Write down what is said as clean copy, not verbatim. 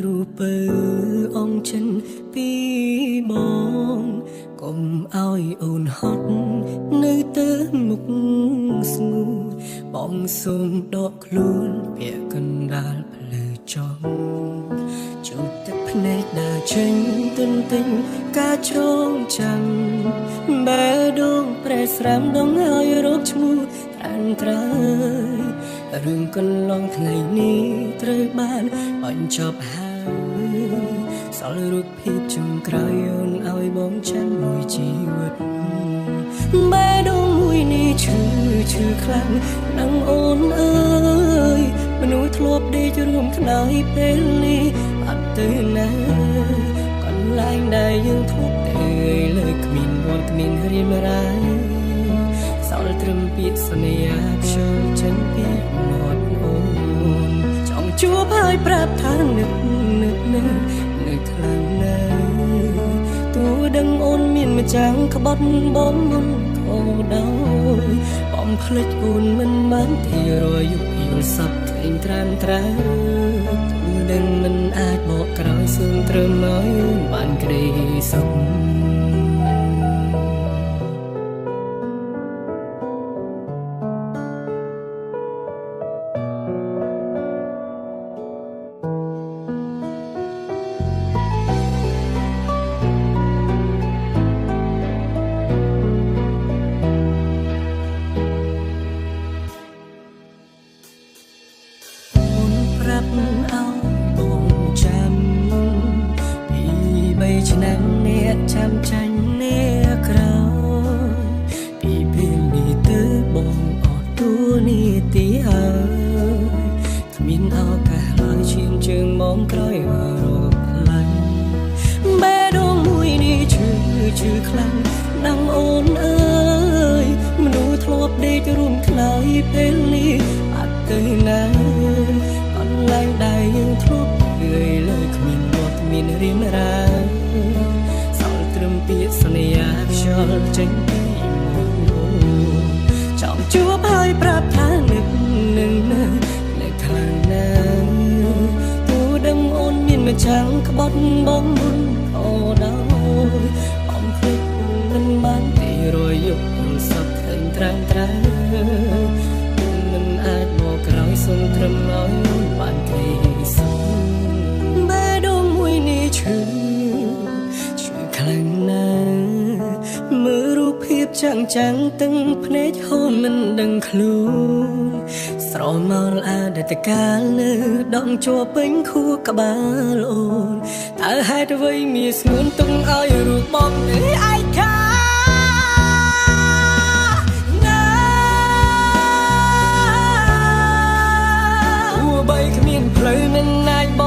រូបអង្គចិនពីបងកុំឲ្យអូនហត់នៅទៅមុខស្ងួរបងសូមដកខ្លួនពាក់កណ្ដាលផ្លូវចង់ជូតទឹកភ្នែកដើរចេញទន្ទិញការចងចាំបែដងប្រែស្រាំដងឲ្យរកឈ្មោះត្រានត្រើយរឿងកន្លងថ្ងៃនេះត្រូវបានបញ្ចប់ហើយសល់រូបភាពចុងក្រោយអូនឲ្យបងចាំមួយជីវិតបែដងមួយនេះឈឺខ្លាំងណាស់អូនអើយមនុស្សធ្លាប់ដេករួមខ្នើយពេលនេះអត់ទៅណាកន្លែងដែលយើងធ្លាប់ទៅលើគ្មានវត្តគ្មានរៀបរាយសល់ត្រឹមពាក្យសន្យាខ្យល់ចេញពីមាត់អូនចង់ជួបហើយប្រាប់ថានឹកខ្លាំងណាស់ទោះដឹងអូនមានម្ចាំងក្បត់បងមុនខោដោយបងភ្លេចអូនមិនបានទីរយប់យល់សពក្លែងត្រានត្រើទោះដឹងមិនអាចបកក្រោយសូមត្រឹមឲ្យអូនបានក្តីសុខឆ្នាំនេះចាំចាញ់នេះក្រោយពីពេលនេះទៅបងអត់ទួនេះទីហើយគ្មានឱកាសឡើយឈាមជើងមកក្រោយរកខ្លាំងបែដងមួយនេះឈឺខ្លាំងណាស់អូនអើយមនុស្សធ្លាប់ដេករួមខ្នើយពេលនេះអត់ទៅណាកន្លែងដែលយើងធ្លាប់លើគ្មានវត្តមានរៀមរាសល់ត្រឹមពាក្យសន្យាខ្យល់ចេញពីមុខចង់ជួបហើយប្រាប់ថានឹកខ្លាំងណាស់ទោះដឹងអូនមានម្ចាំងក្បត់បងមុនខោដោយបងភ្លេចអូនមិនបានទីរយប់យល់សពឃើញត្រាំត្រើមិនអាចមកក្រោយសូមត្រឹមឲ្យអូនបានក្តីសុខបែដងមួយនេះឈឺខ្លាំងណាស់មើលរូបភាពចាំងទាំងភ្នែកហូរមិនដឹងខ្លួនស្រមោលអតីតកាលនៅដងជាប់ពេញខួរក្បាលអូនតើហេតុអ្វីមានស្ងួនទុំឲ្យរូបបងនេះឯកាបីគ្មានផ្លូវមិនអាចប